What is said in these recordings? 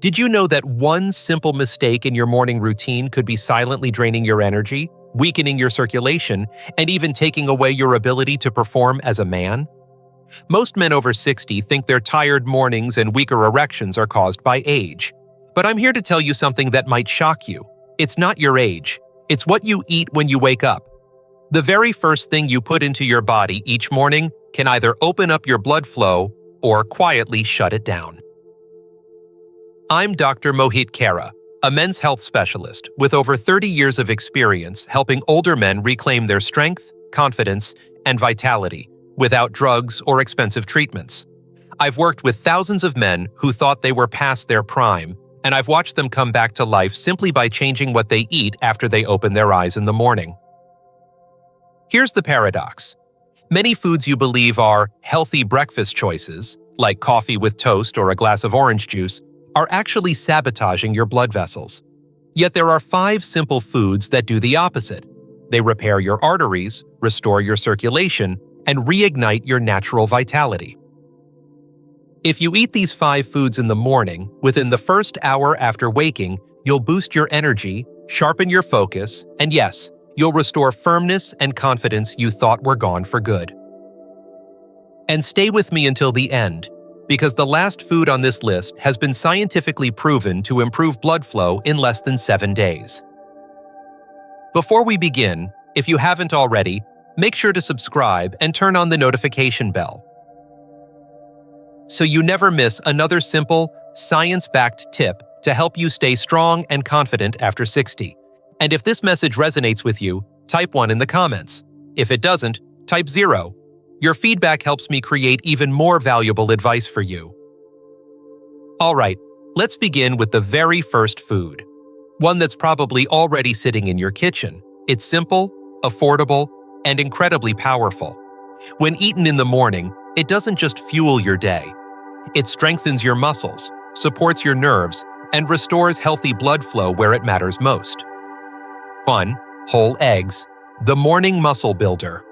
Did you know that one simple mistake in your morning routine could be silently draining your energy, weakening your circulation, and even taking away your ability to perform as a man? Most men over 60 think their tired mornings and weaker erections are caused by age. But I'm here to tell you something that might shock you. It's not your age. It's what you eat when you wake up. The very first thing you put into your body each morning can either open up your blood flow or quietly shut it down. I'm Dr. Mohit Khera, a men's health specialist with over 30 years of experience helping older men reclaim their strength, confidence, and vitality without drugs or expensive treatments. I've worked with thousands of men who thought they were past their prime, and I've watched them come back to life simply by changing what they eat after they open their eyes in the morning. Here's the paradox. Many foods you believe are healthy breakfast choices, like coffee with toast or a glass of orange juice, are actually sabotaging your blood vessels. Yet there are 5 simple foods that do the opposite. They repair your arteries, restore your circulation, and reignite your natural vitality. If you eat these 5 foods in the morning, within the first hour after waking, you'll boost your energy, sharpen your focus, and yes, you'll restore firmness and confidence you thought were gone for good. And stay with me until the end, because the last food on this list has been scientifically proven to improve blood flow in less than 7 days. Before we begin, if you haven't already, make sure to subscribe and turn on the notification bell, so you never miss another simple, science-backed tip to help you stay strong and confident after 60. And if this message resonates with you, type 1 in the comments. If it doesn't, type 0. Your feedback helps me create even more valuable advice for you. All right, let's begin with the very first food. One that's probably already sitting in your kitchen. It's simple, affordable, and incredibly powerful. When eaten in the morning, it doesn't just fuel your day. It strengthens your muscles, supports your nerves, and restores healthy blood flow where it matters most. 1. Whole eggs, the morning muscle builder.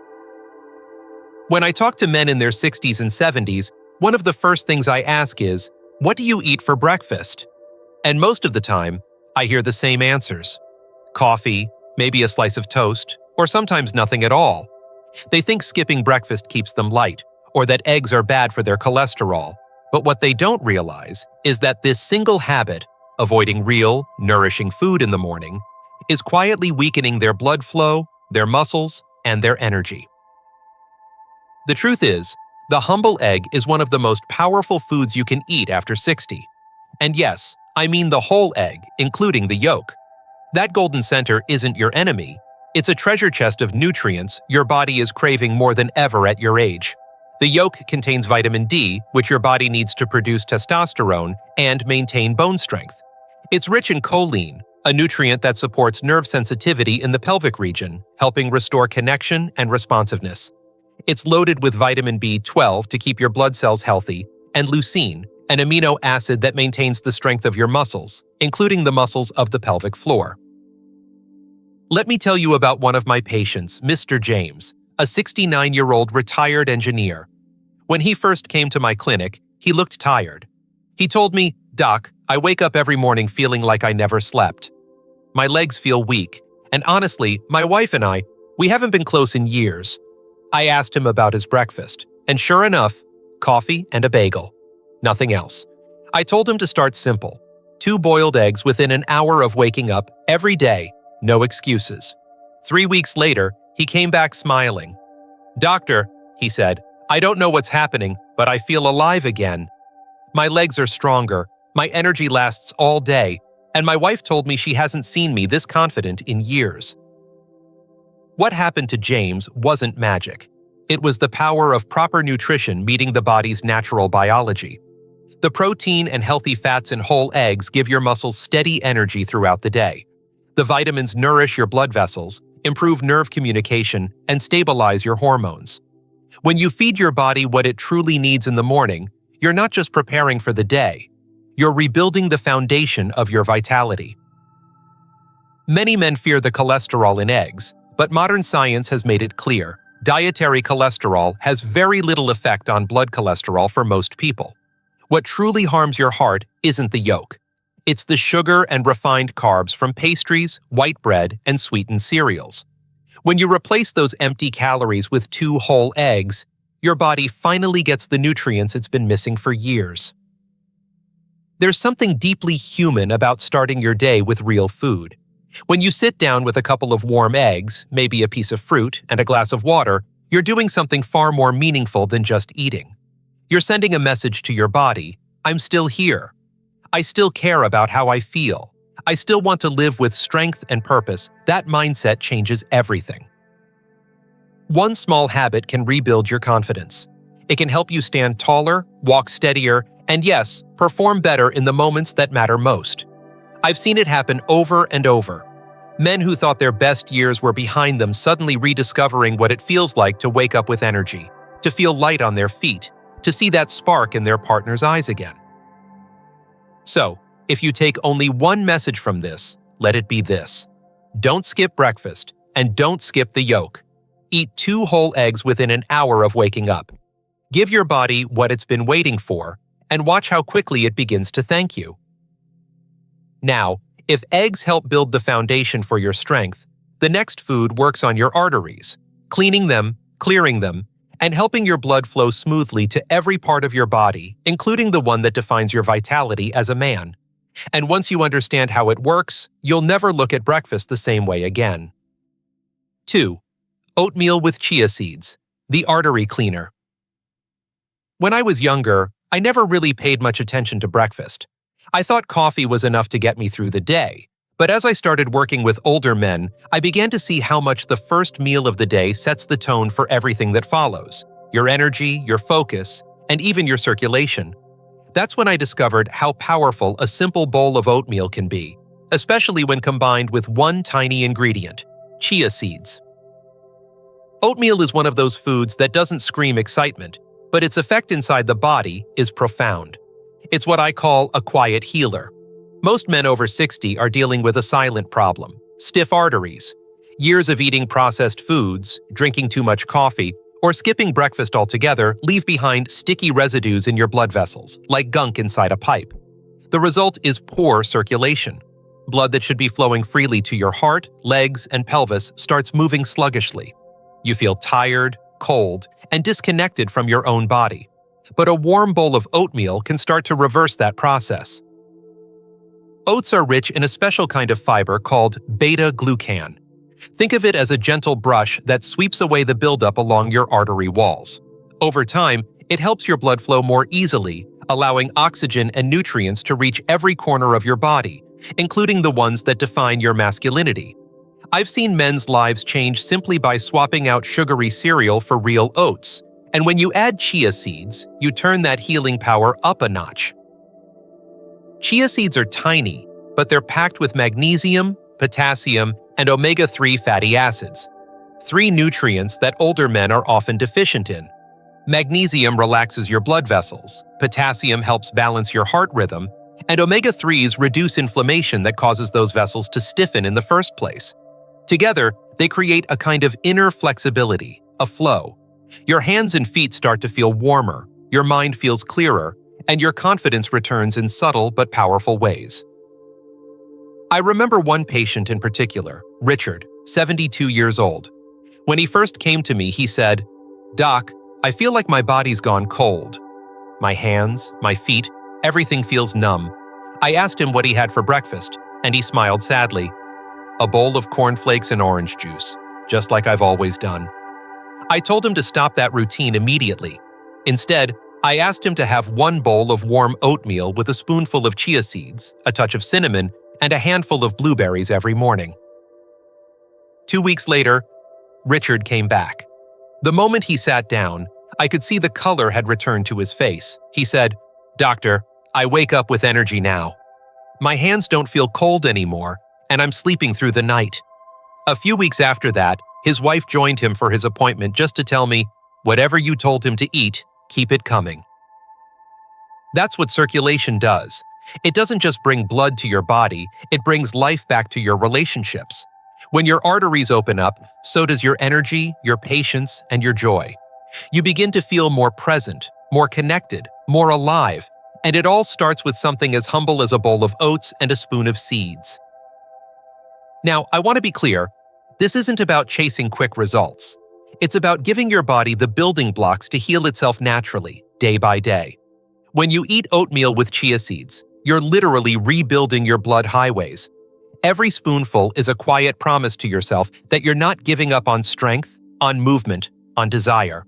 When I talk to men in their 60s and 70s, one of the first things I ask is, "What do you eat for breakfast?" And most of the time, I hear the same answers. Coffee, maybe a slice of toast, or sometimes nothing at all. They think skipping breakfast keeps them light, or that eggs are bad for their cholesterol. But what they don't realize is that this single habit, avoiding real, nourishing food in the morning, is quietly weakening their blood flow, their muscles, and their energy. The truth is, the humble egg is one of the most powerful foods you can eat after 60. And yes, I mean the whole egg, including the yolk. That golden center isn't your enemy. It's a treasure chest of nutrients your body is craving more than ever at your age. The yolk contains vitamin D, which your body needs to produce testosterone and maintain bone strength. It's rich in choline, a nutrient that supports nerve sensitivity in the pelvic region, helping restore connection and responsiveness. It's loaded with vitamin B12 to keep your blood cells healthy, and leucine, an amino acid that maintains the strength of your muscles, including the muscles of the pelvic floor. Let me tell you about one of my patients, Mr. James, a 69-year-old retired engineer. When he first came to my clinic, he looked tired. He told me, "Doc, I wake up every morning feeling like I never slept. My legs feel weak, and honestly, my wife and we haven't been close in years." I asked him about his breakfast, and sure enough, coffee and a bagel. Nothing else. I told him to start simple. 2 boiled eggs within an hour of waking up every day, no excuses. 3 weeks later, he came back smiling. "Doctor," he said, "I don't know what's happening, but I feel alive again. My legs are stronger, my energy lasts all day, and my wife told me she hasn't seen me this confident in years." What happened to James wasn't magic. It was the power of proper nutrition meeting the body's natural biology. The protein and healthy fats in whole eggs give your muscles steady energy throughout the day. The vitamins nourish your blood vessels, improve nerve communication, and stabilize your hormones. When you feed your body what it truly needs in the morning, you're not just preparing for the day. You're rebuilding the foundation of your vitality. Many men fear the cholesterol in eggs, but modern science has made it clear. Dietary cholesterol has very little effect on blood cholesterol for most people. What truly harms your heart isn't the yolk. It's the sugar and refined carbs from pastries, white bread, and sweetened cereals. When you replace those empty calories with 2 whole eggs, your body finally gets the nutrients it's been missing for years. There's something deeply human about starting your day with real food. When you sit down with a couple of warm eggs, maybe a piece of fruit, and a glass of water, you're doing something far more meaningful than just eating. You're sending a message to your body: I'm still here. I still care about how I feel. I still want to live with strength and purpose. That mindset changes everything. One small habit can rebuild your confidence. It can help you stand taller, walk steadier, and yes, perform better in the moments that matter most. I've seen it happen over and over. Men who thought their best years were behind them suddenly rediscovering what it feels like to wake up with energy, to feel light on their feet, to see that spark in their partner's eyes again. So, if you take only one message from this, let it be this: don't skip breakfast, and don't skip the yolk. Eat 2 whole eggs within an hour of waking up. Give your body what it's been waiting for, and watch how quickly it begins to thank you. Now, if eggs help build the foundation for your strength, the next food works on your arteries, cleaning them, clearing them, and helping your blood flow smoothly to every part of your body, including the one that defines your vitality as a man. And once you understand how it works, you'll never look at breakfast the same way again. 2. Oatmeal with chia seeds, the artery cleaner. When I was younger, I never really paid much attention to breakfast. I thought coffee was enough to get me through the day. But as I started working with older men, I began to see how much the first meal of the day sets the tone for everything that follows: your energy, your focus, and even your circulation. That's when I discovered how powerful a simple bowl of oatmeal can be, especially when combined with one tiny ingredient: chia seeds. Oatmeal is one of those foods that doesn't scream excitement, but its effect inside the body is profound. It's what I call a quiet healer. Most men over 60 are dealing with a silent problem: stiff arteries. Years of eating processed foods, drinking too much coffee, or skipping breakfast altogether leave behind sticky residues in your blood vessels, like gunk inside a pipe. The result is poor circulation. Blood that should be flowing freely to your heart, legs, and pelvis starts moving sluggishly. You feel tired, cold, and disconnected from your own body. But a warm bowl of oatmeal can start to reverse that process. Oats are rich in a special kind of fiber called beta-glucan. Think of it as a gentle brush that sweeps away the buildup along your artery walls. Over time, it helps your blood flow more easily, allowing oxygen and nutrients to reach every corner of your body, including the ones that define your masculinity. I've seen men's lives change simply by swapping out sugary cereal for real oats. And when you add chia seeds, you turn that healing power up a notch. Chia seeds are tiny, but they're packed with magnesium, potassium, and omega-3 fatty acids, 3 nutrients that older men are often deficient in. Magnesium relaxes your blood vessels, potassium helps balance your heart rhythm, and omega-3s reduce inflammation that causes those vessels to stiffen in the first place. Together, they create a kind of inner flexibility, a flow. Your hands and feet start to feel warmer, your mind feels clearer, and your confidence returns in subtle but powerful ways. I remember one patient in particular, Richard, 72 years old. When he first came to me, he said, "Doc, I feel like my body's gone cold. My hands, my feet, everything feels numb." I asked him what he had for breakfast, and he smiled sadly. "A bowl of cornflakes and orange juice, just like I've always done." I told him to stop that routine immediately. Instead, I asked him to have 1 bowl of warm oatmeal with a spoonful of chia seeds, a touch of cinnamon, and a handful of blueberries every morning. 2 weeks later, Richard came back. The moment he sat down, I could see the color had returned to his face. He said, "Doctor, I wake up with energy now. My hands don't feel cold anymore, and I'm sleeping through the night." A few weeks after that, his wife joined him for his appointment just to tell me, "Whatever you told him to eat, keep it coming." That's what circulation does. It doesn't just bring blood to your body, it brings life back to your relationships. When your arteries open up, so does your energy, your patience, and your joy. You begin to feel more present, more connected, more alive, And it all starts with something as humble as a bowl of oats and a spoon of seeds. Now, I want to be clear, this isn't about chasing quick results. It's about giving your body the building blocks to heal itself naturally, day by day. When you eat oatmeal with chia seeds, you're literally rebuilding your blood highways. Every spoonful is a quiet promise to yourself that you're not giving up on strength, on movement, on desire.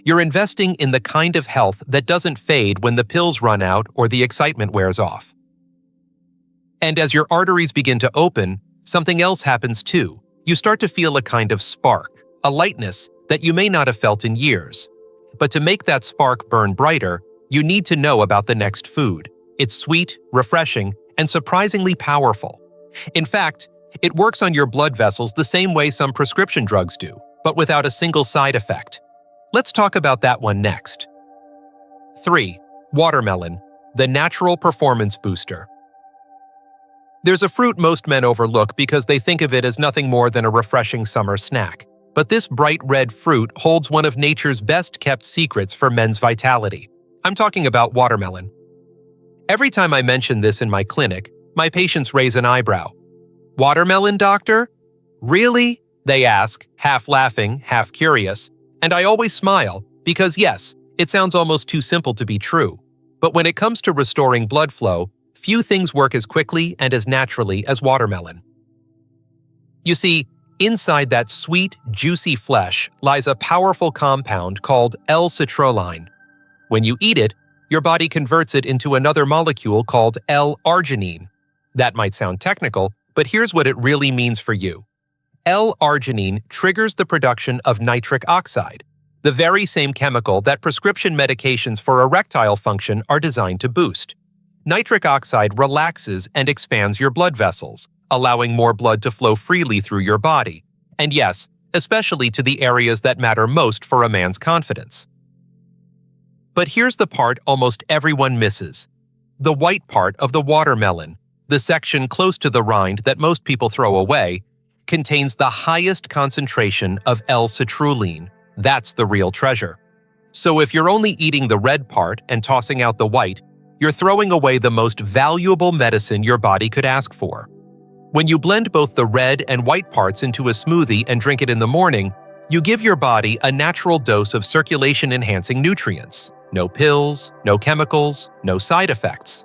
You're investing in the kind of health that doesn't fade when the pills run out or the excitement wears off. And as your arteries begin to open, something else happens too. You start to feel a kind of spark, a lightness that you may not have felt in years. But to make that spark burn brighter, you need to know about the next food. It's sweet, refreshing, and surprisingly powerful. In fact, it works on your blood vessels the same way some prescription drugs do, but without a single side effect. Let's talk about that one next. 3. Watermelon, the natural performance booster. There's a fruit most men overlook because they think of it as nothing more than a refreshing summer snack. But this bright red fruit holds one of nature's best-kept secrets for men's vitality. I'm talking about watermelon. Every time I mention this in my clinic, my patients raise an eyebrow. "Watermelon, doctor? Really?" they ask, half laughing, half curious. And I always smile, because yes, it sounds almost too simple to be true. But when it comes to restoring blood flow, few things work as quickly and as naturally as watermelon. You see, inside that sweet, juicy flesh lies a powerful compound called L-citrulline. When you eat it, your body converts it into another molecule called L-arginine. That might sound technical, but here's what it really means for you. L-arginine triggers the production of nitric oxide, the very same chemical that prescription medications for erectile function are designed to boost. Nitric oxide relaxes and expands your blood vessels, allowing more blood to flow freely through your body, and yes, especially to the areas that matter most for a man's confidence. But here's the part almost everyone misses. The white part of the watermelon, the section close to the rind that most people throw away, contains the highest concentration of L-citrulline. That's the real treasure. So if you're only eating the red part and tossing out the white, you're throwing away the most valuable medicine your body could ask for. When you blend both the red and white parts into a smoothie and drink it in the morning, you give your body a natural dose of circulation-enhancing nutrients. No pills, no chemicals, no side effects.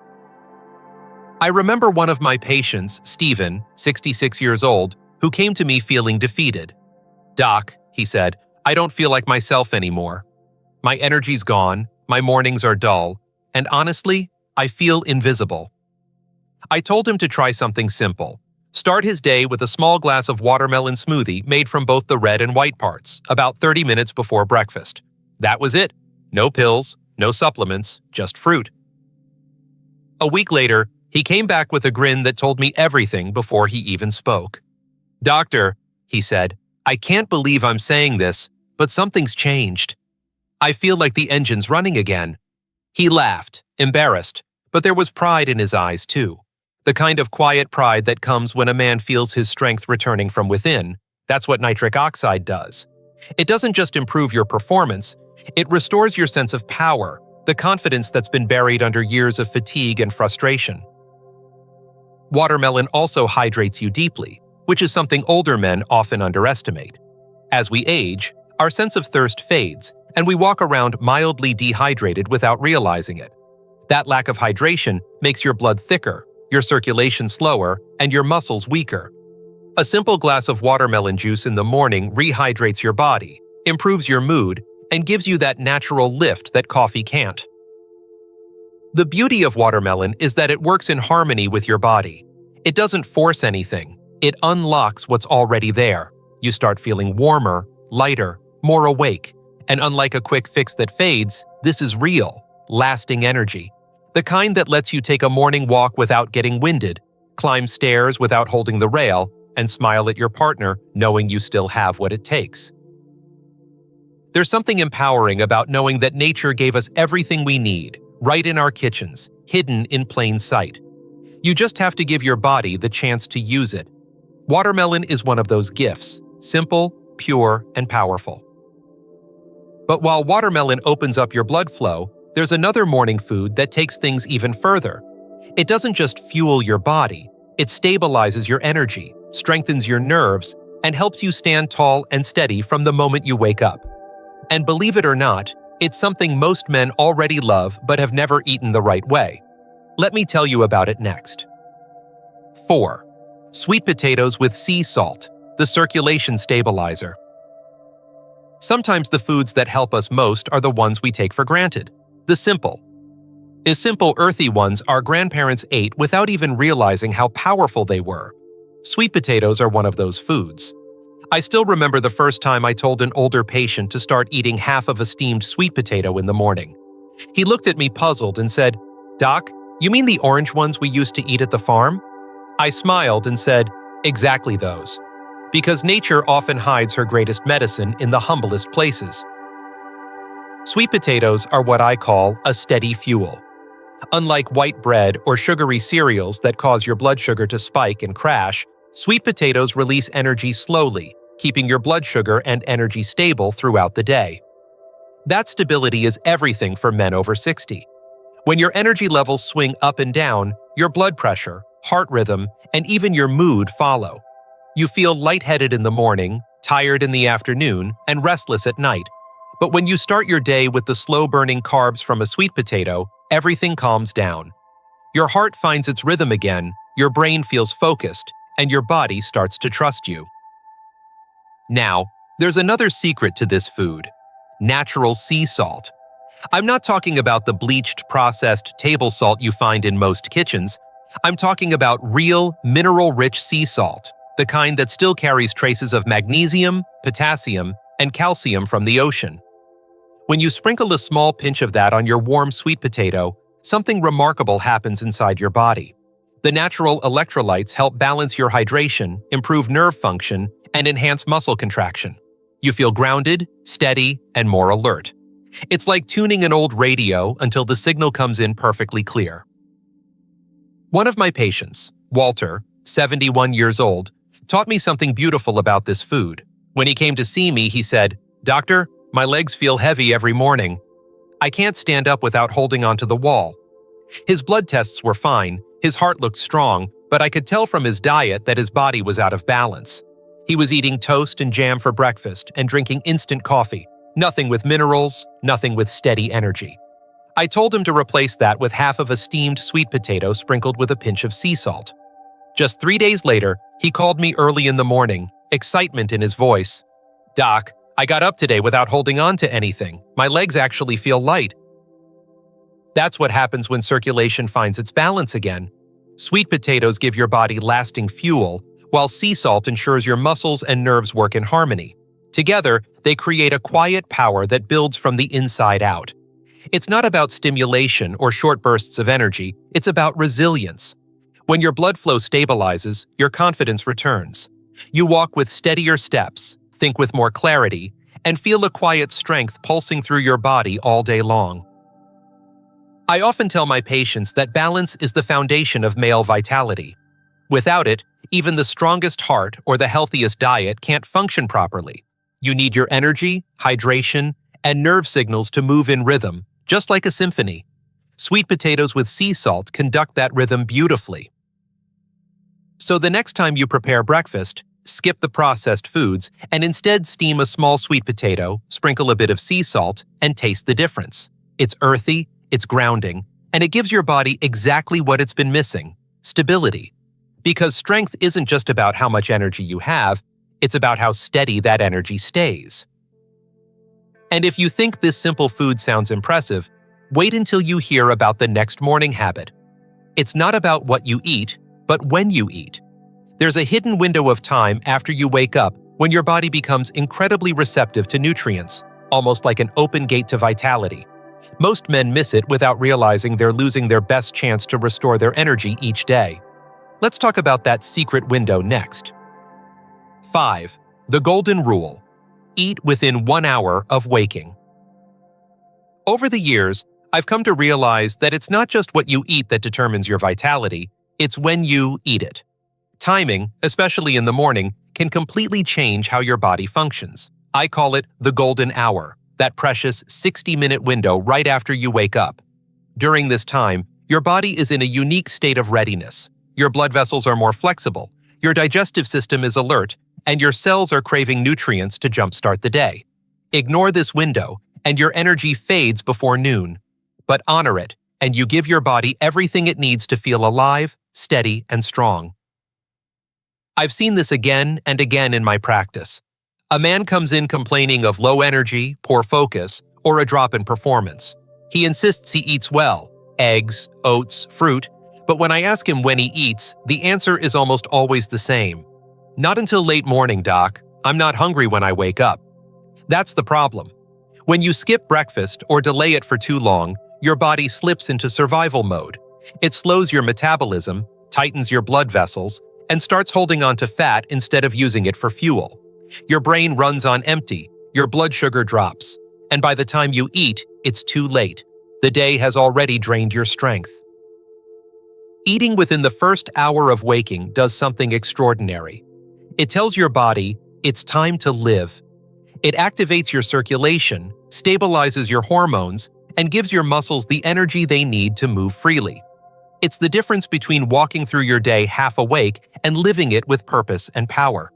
I remember one of my patients, Stephen, 66 years old, who came to me feeling defeated. "Doc," he said, "I don't feel like myself anymore. My energy's gone, my mornings are dull, and honestly, I feel invisible." I told him to try something simple. Start his day with a small glass of watermelon smoothie made from both the red and white parts, about 30 minutes before breakfast. That was it. No pills, no supplements, just fruit. A week later, he came back with a grin that told me everything before he even spoke. "Doctor," he said, "I can't believe I'm saying this, but something's changed. I feel like the engine's running again." He laughed, embarrassed, but there was pride in his eyes too. The kind of quiet pride that comes when a man feels his strength returning from within. That's what nitric oxide does. It doesn't just improve your performance, it restores your sense of power, the confidence that's been buried under years of fatigue and frustration. Watermelon also hydrates you deeply, which is something older men often underestimate. As we age, our sense of thirst fades, and we walk around mildly dehydrated without realizing it. That lack of hydration makes your blood thicker, your circulation slower, and your muscles weaker. A simple glass of watermelon juice in the morning rehydrates your body, improves your mood, and gives you that natural lift that coffee can't. The beauty of watermelon is that it works in harmony with your body. It doesn't force anything. It unlocks what's already there. You start feeling warmer, lighter, more awake. And unlike a quick fix that fades, this is real, lasting energy. The kind that lets you take a morning walk without getting winded, climb stairs without holding the rail, and smile at your partner knowing you still have what it takes. There's something empowering about knowing that nature gave us everything we need, right in our kitchens, hidden in plain sight. You just have to give your body the chance to use it. Watermelon is one of those gifts, simple, pure, and powerful. But while watermelon opens up your blood flow, there's another morning food that takes things even further. It doesn't just fuel your body, it stabilizes your energy, strengthens your nerves, and helps you stand tall and steady from the moment you wake up. And believe it or not, it's something most men already love but have never eaten the right way. Let me tell you about it next. 4. Sweet potatoes with sea salt, the circulation stabilizer. Sometimes the foods that help us most are the ones we take for granted. The simple, earthy ones our grandparents ate without even realizing how powerful they were. Sweet potatoes are one of those foods. I still remember the first time I told an older patient to start eating half of a steamed sweet potato in the morning. He looked at me puzzled and said, "Doc, you mean the orange ones we used to eat at the farm?" I smiled and said, "Exactly those. Because nature often hides her greatest medicine in the humblest places." Sweet potatoes are what I call a steady fuel. Unlike white bread or sugary cereals that cause your blood sugar to spike and crash, sweet potatoes release energy slowly, keeping your blood sugar and energy stable throughout the day. That stability is everything for men over 60. When your energy levels swing up and down, your blood pressure, heart rhythm, and even your mood follow. You feel lightheaded in the morning, tired in the afternoon, and restless at night. But when you start your day with the slow-burning carbs from a sweet potato, everything calms down. Your heart finds its rhythm again, your brain feels focused, and your body starts to trust you. Now, there's another secret to this food: natural sea salt. I'm not talking about the bleached, processed table salt you find in most kitchens. I'm talking about real, mineral-rich sea salt, the kind that still carries traces of magnesium, potassium, and calcium from the ocean. When you sprinkle a small pinch of that on your warm sweet potato, something remarkable happens inside your body. The natural electrolytes help balance your hydration, improve nerve function, and enhance muscle contraction. You feel grounded, steady, and more alert. It's like tuning an old radio until the signal comes in perfectly clear. One of my patients, Walter, 71 years old, taught me something beautiful about this food. When he came to see me, he said, "Doctor, my legs feel heavy every morning. I can't stand up without holding onto the wall." His blood tests were fine, his heart looked strong, but I could tell from his diet that his body was out of balance. He was eating toast and jam for breakfast and drinking instant coffee. Nothing with minerals, nothing with steady energy. I told him to replace that with half of a steamed sweet potato sprinkled with a pinch of sea salt. Just 3 days later, he called me early in the morning, excitement in his voice. "Doc, I got up today without holding on to anything. My legs actually feel light." That's what happens when circulation finds its balance again. Sweet potatoes give your body lasting fuel, while sea salt ensures your muscles and nerves work in harmony. Together, they create a quiet power that builds from the inside out. It's not about stimulation or short bursts of energy, it's about resilience. When your blood flow stabilizes, your confidence returns. You walk with steadier steps, think with more clarity, and feel a quiet strength pulsing through your body all day long. I often tell my patients that balance is the foundation of male vitality. Without it, even the strongest heart or the healthiest diet can't function properly. You need your energy, hydration, and nerve signals to move in rhythm, just like a symphony. Sweet potatoes with sea salt conduct that rhythm beautifully. So the next time you prepare breakfast, skip the processed foods and instead steam a small sweet potato, sprinkle a bit of sea salt, and taste the difference. It's earthy, it's grounding, and it gives your body exactly what it's been missing: stability. Because strength isn't just about how much energy you have, it's about how steady that energy stays. And if you think this simple food sounds impressive, wait until you hear about the next morning habit. It's not about what you eat, but when you eat. There's a hidden window of time after you wake up when your body becomes incredibly receptive to nutrients, almost like an open gate to vitality. Most men miss it without realizing they're losing their best chance to restore their energy each day. Let's talk about that secret window next. 5. The golden rule: eat within 1 hour of waking. Over the years, I've come to realize that it's not just what you eat that determines your vitality, it's when you eat it. Timing, especially in the morning, can completely change how your body functions. I call it the golden hour, that precious 60-minute window right after you wake up. During this time, your body is in a unique state of readiness. Your blood vessels are more flexible, your digestive system is alert, and your cells are craving nutrients to jumpstart the day. Ignore this window, and your energy fades before noon. But honor it, and you give your body everything it needs to feel alive, steady, and strong. I've seen this again and again in my practice. A man comes in complaining of low energy, poor focus, or a drop in performance. He insists he eats well, eggs, oats, fruit, but when I ask him when he eats, the answer is almost always the same. Not until late morning, doc. I'm not hungry when I wake up. That's the problem. When you skip breakfast or delay it for too long, your body slips into survival mode. It slows your metabolism, tightens your blood vessels, and starts holding on to fat instead of using it for fuel. Your brain runs on empty, your blood sugar drops, and by the time you eat, it's too late. The day has already drained your strength. Eating within the first hour of waking does something extraordinary. It tells your body, it's time to live. It activates your circulation, stabilizes your hormones, and gives your muscles the energy they need to move freely. It's the difference between walking through your day half awake and living it with purpose and power.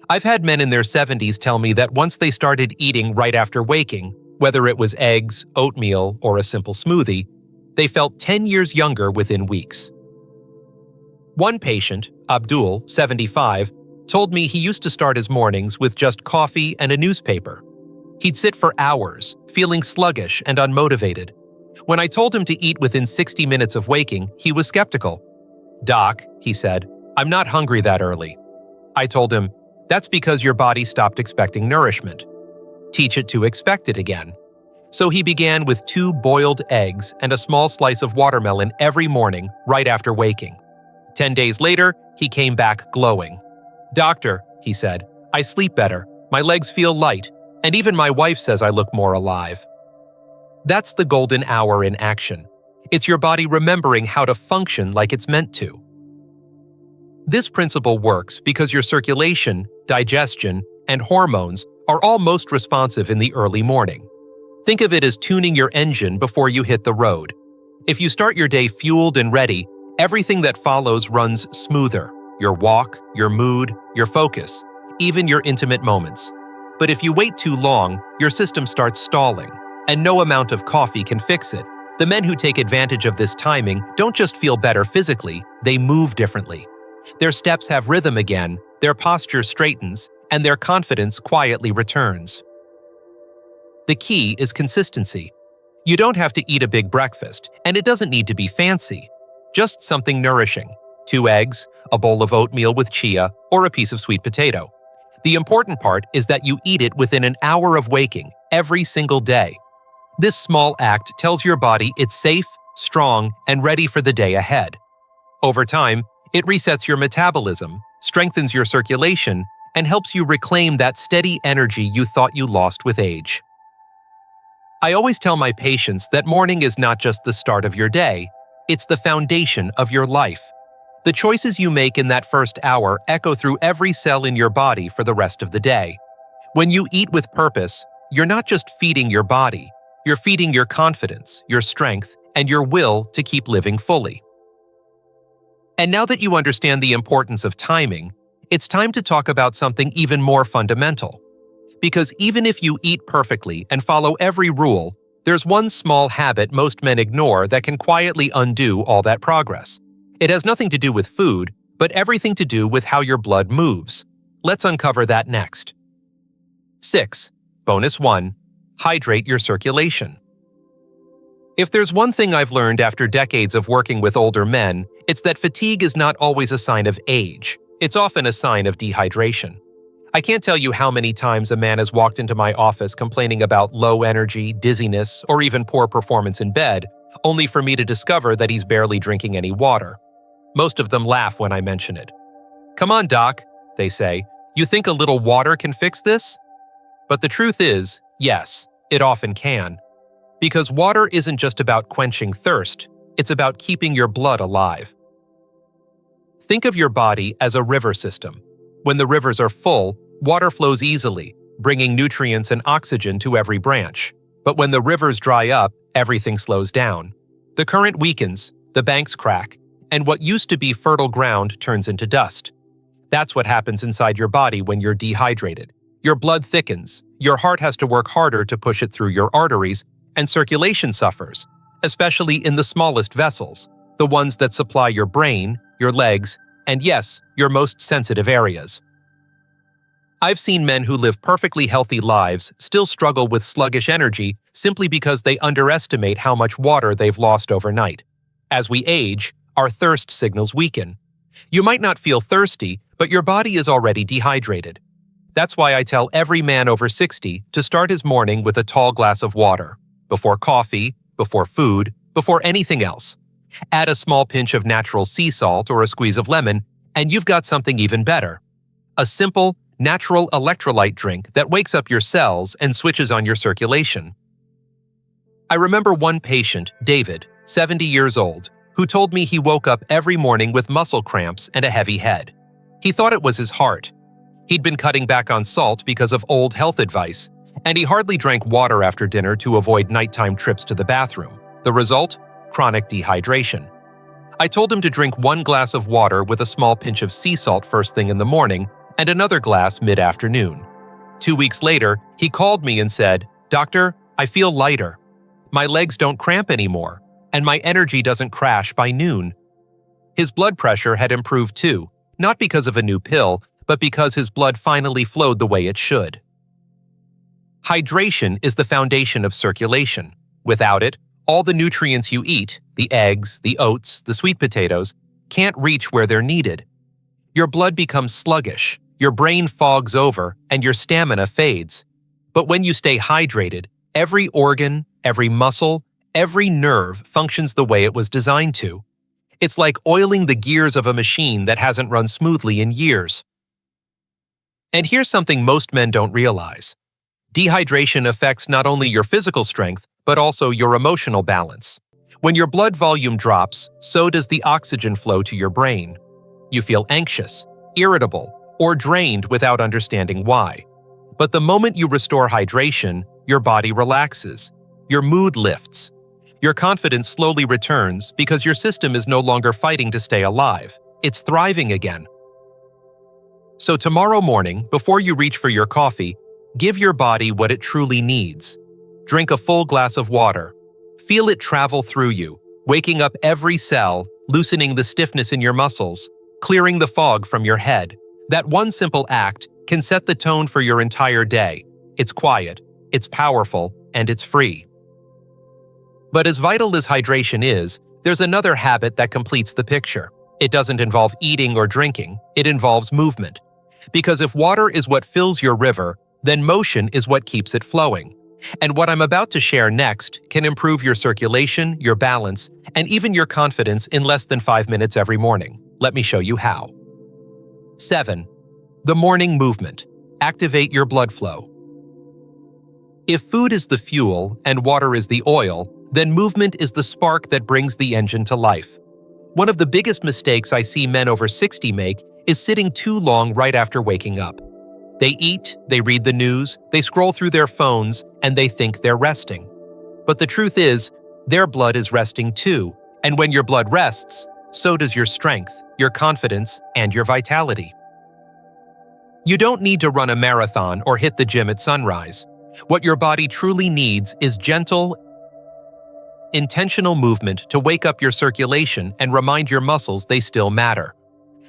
I've had men in their 70s tell me that once they started eating right after waking, whether it was eggs, oatmeal, or a simple smoothie, they felt 10 years younger within weeks. One patient, Abdul, 75, told me he used to start his mornings with just coffee and a newspaper. He'd sit for hours, feeling sluggish and unmotivated. When I told him to eat within 60 minutes of waking, he was skeptical. "Doc," he said, "I'm not hungry that early." I told him, "That's because your body stopped expecting nourishment. Teach it to expect it again." So he began with 2 boiled eggs and a small slice of watermelon every morning right after waking. 10 days later, he came back glowing. "Doctor," he said, "I sleep better, my legs feel light, and even my wife says I look more alive." That's the golden hour in action. It's your body remembering how to function like it's meant to. This principle works because your circulation, digestion, and hormones are all most responsive in the early morning. Think of it as tuning your engine before you hit the road. If you start your day fueled and ready, everything that follows runs smoother. Your walk, your mood, your focus, even your intimate moments. But if you wait too long, your system starts stalling, and no amount of coffee can fix it. The men who take advantage of this timing don't just feel better physically, they move differently. Their steps have rhythm again, their posture straightens, and their confidence quietly returns. The key is consistency. You don't have to eat a big breakfast, and it doesn't need to be fancy. Just something nourishing. 2 eggs, a bowl of oatmeal with chia, or a piece of sweet potato. The important part is that you eat it within an hour of waking, every single day. This small act tells your body it's safe, strong, and ready for the day ahead. Over time, it resets your metabolism, strengthens your circulation, and helps you reclaim that steady energy you thought you lost with age. I always tell my patients that morning is not just the start of your day, it's the foundation of your life. The choices you make in that first hour echo through every cell in your body for the rest of the day. When you eat with purpose, you're not just feeding your body, you're feeding your confidence, your strength, and your will to keep living fully. And now that you understand the importance of timing, it's time to talk about something even more fundamental. Because even if you eat perfectly and follow every rule, there's one small habit most men ignore that can quietly undo all that progress. It has nothing to do with food, but everything to do with how your blood moves. Let's uncover that next. 6. Bonus 1. Hydrate your circulation. If there's one thing I've learned after decades of working with older men, it's that fatigue is not always a sign of age. It's often a sign of dehydration. I can't tell you how many times a man has walked into my office complaining about low energy, dizziness, or even poor performance in bed, only for me to discover that he's barely drinking any water. Most of them laugh when I mention it. "Come on, doc," they say, "you think a little water can fix this?" But the truth is, yes, it often can. Because water isn't just about quenching thirst, it's about keeping your blood alive. Think of your body as a river system. When the rivers are full, water flows easily, bringing nutrients and oxygen to every branch. But when the rivers dry up, everything slows down. The current weakens, the banks crack, and what used to be fertile ground turns into dust. That's what happens inside your body when you're dehydrated. Your blood thickens, your heart has to work harder to push it through your arteries, and circulation suffers, especially in the smallest vessels, the ones that supply your brain, your legs, and yes, your most sensitive areas. I've seen men who live perfectly healthy lives still struggle with sluggish energy simply because they underestimate how much water they've lost overnight. As we age, our thirst signals weaken. You might not feel thirsty, but your body is already dehydrated. That's why I tell every man over 60 to start his morning with a tall glass of water. Before coffee, before food, before anything else. Add a small pinch of natural sea salt or a squeeze of lemon, and you've got something even better. A simple, natural electrolyte drink that wakes up your cells and switches on your circulation. I remember one patient, David, 70 years old, who told me he woke up every morning with muscle cramps and a heavy head. He thought it was his heart. He'd been cutting back on salt because of old health advice, and he hardly drank water after dinner to avoid nighttime trips to the bathroom. The result? Chronic dehydration. I told him to drink 1 glass of water with a small pinch of sea salt first thing in the morning and another glass mid-afternoon. 2 weeks later, he called me and said, "Doctor, I feel lighter. My legs don't cramp anymore, and my energy doesn't crash by noon." His blood pressure had improved too, not because of a new pill, but because his blood finally flowed the way it should. Hydration is the foundation of circulation. Without it, all the nutrients you eat, the eggs, the oats, the sweet potatoes, can't reach where they're needed. Your blood becomes sluggish, your brain fogs over, and your stamina fades. But when you stay hydrated, every organ, every muscle, every nerve functions the way it was designed to. It's like oiling the gears of a machine that hasn't run smoothly in years. And here's something most men don't realize. Dehydration affects not only your physical strength, but also your emotional balance. When your blood volume drops, so does the oxygen flow to your brain. You feel anxious, irritable, or drained without understanding why. But the moment you restore hydration, your body relaxes. Your mood lifts. Your confidence slowly returns because your system is no longer fighting to stay alive. It's thriving again. So tomorrow morning, before you reach for your coffee, give your body what it truly needs. Drink a full glass of water. Feel it travel through you, waking up every cell, loosening the stiffness in your muscles, clearing the fog from your head. That one simple act can set the tone for your entire day. It's quiet, it's powerful, and it's free. But as vital as hydration is, there's another habit that completes the picture. It doesn't involve eating or drinking, it involves movement. Because if water is what fills your river, then motion is what keeps it flowing. And what I'm about to share next can improve your circulation, your balance, and even your confidence in less than 5 minutes every morning. Let me show you how. 7. The morning movement. Activate your blood flow. If food is the fuel and water is the oil, then movement is the spark that brings the engine to life. One of the biggest mistakes I see men over 60 make is sitting too long right after waking up. They eat, they read the news, they scroll through their phones, and they think they're resting. But the truth is, their blood is resting too, and when your blood rests, so does your strength, your confidence, and your vitality. You don't need to run a marathon or hit the gym at sunrise. What your body truly needs is gentle, intentional movement to wake up your circulation and remind your muscles they still matter.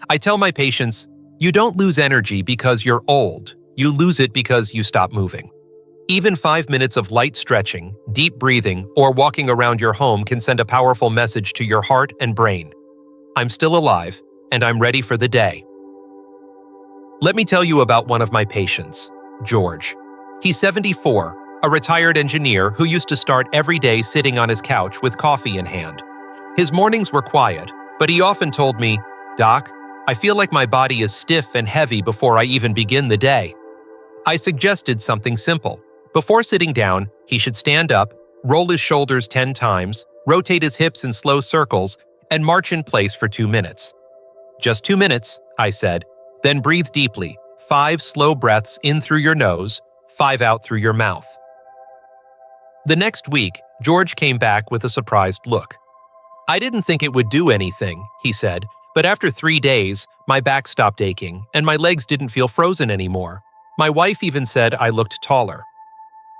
I tell my patients, you don't lose energy because you're old. You lose it because you stop moving. Even 5 minutes of light stretching, deep breathing, or walking around your home can send a powerful message to your heart and brain. I'm still alive, and I'm ready for the day. Let me tell you about one of my patients, George. He's 74, a retired engineer who used to start every day sitting on his couch with coffee in hand. His mornings were quiet, but he often told me, "Doc, I feel like my body is stiff and heavy before I even begin the day." I suggested something simple. Before sitting down, he should stand up, roll his shoulders 10 times, rotate his hips in slow circles, and march in place for 2 minutes. "Just 2 minutes," I said. "Then breathe deeply, 5 slow breaths in through your nose, 5 out through your mouth. The next week, George came back with a surprised look. "I didn't think it would do anything," he said, "but after 3 days, my back stopped aching and my legs didn't feel frozen anymore. My wife even said I looked taller."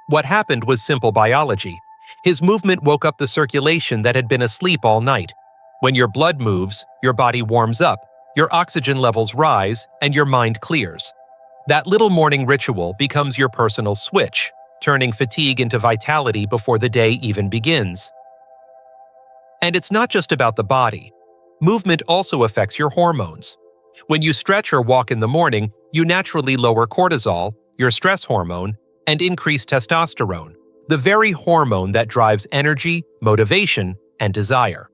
What happened was simple biology. His movement woke up the circulation that had been asleep all night. When your blood moves, your body warms up, your oxygen levels rise, and your mind clears. That little morning ritual becomes your personal switch, turning fatigue into vitality before the day even begins. And it's not just about the body. Movement also affects your hormones. When you stretch or walk in the morning, you naturally lower cortisol, your stress hormone, and increase testosterone, the very hormone that drives energy, motivation, and desire.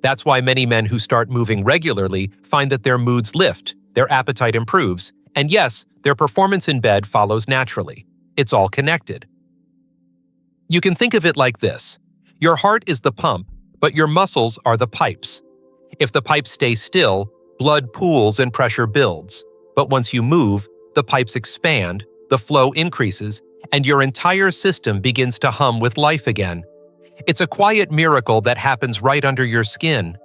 That's why many men who start moving regularly find that their moods lift, their appetite improves, and yes, their performance in bed follows naturally. It's all connected. You can think of it like this. Your heart is the pump, but your muscles are the pipes. If the pipes stay still, blood pools and pressure builds. But once you move, the pipes expand, the flow increases, and your entire system begins to hum with life again. It's a quiet miracle that happens right under your skin.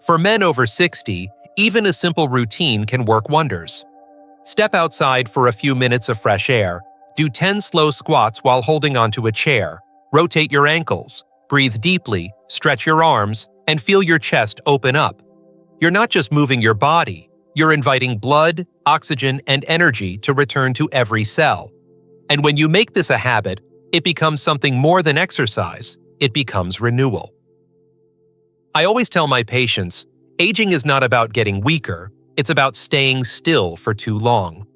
For men over 60, even a simple routine can work wonders. Step outside for a few minutes of fresh air, do 10 slow squats while holding onto a chair, rotate your ankles, breathe deeply, stretch your arms, and feel your chest open up. You're not just moving your body, you're inviting blood, oxygen, and energy to return to every cell. And when you make this a habit, it becomes something more than exercise. It becomes renewal. I always tell my patients, aging is not about getting weaker, it's about staying still for too long.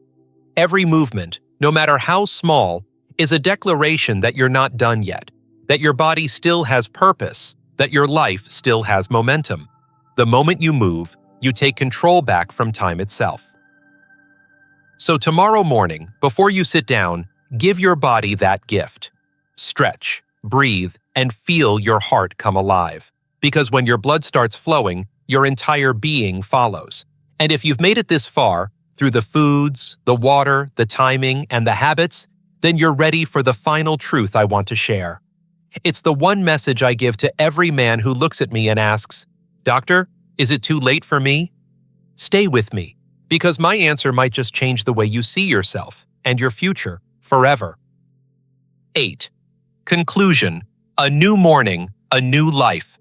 Every movement, no matter how small, is a declaration that you're not done yet, that your body still has purpose, that your life still has momentum. The moment you move, you take control back from time itself. So tomorrow morning, before you sit down, give your body that gift. Stretch, breathe, and feel your heart come alive. Because when your blood starts flowing, your entire being follows. And if you've made it this far, through the foods, the water, the timing, and the habits, then you're ready for the final truth I want to share. It's the one message I give to every man who looks at me and asks, "Doctor, is it too late for me?" Stay with me, because my answer might just change the way you see yourself and your future forever. 8. Conclusion: a new morning, a new life.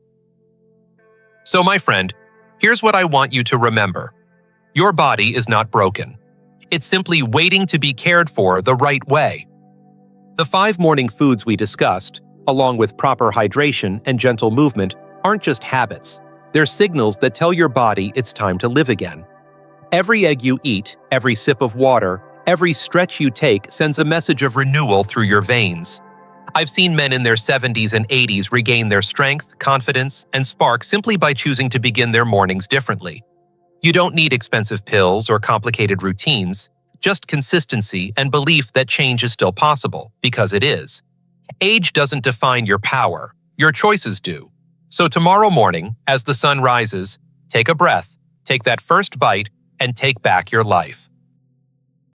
So my friend, here's what I want you to remember. Your body is not broken. It's simply waiting to be cared for the right way. The 5 morning foods we discussed, along with proper hydration and gentle movement, aren't just habits. They're signals that tell your body it's time to live again. Every egg you eat, every sip of water, every stretch you take sends a message of renewal through your veins. I've seen men in their 70s and 80s regain their strength, confidence, and spark simply by choosing to begin their mornings differently. You don't need expensive pills or complicated routines, just consistency and belief that change is still possible, because it is. Age doesn't define your power, your choices do. So tomorrow morning, as the sun rises, take a breath, take that first bite, and take back your life.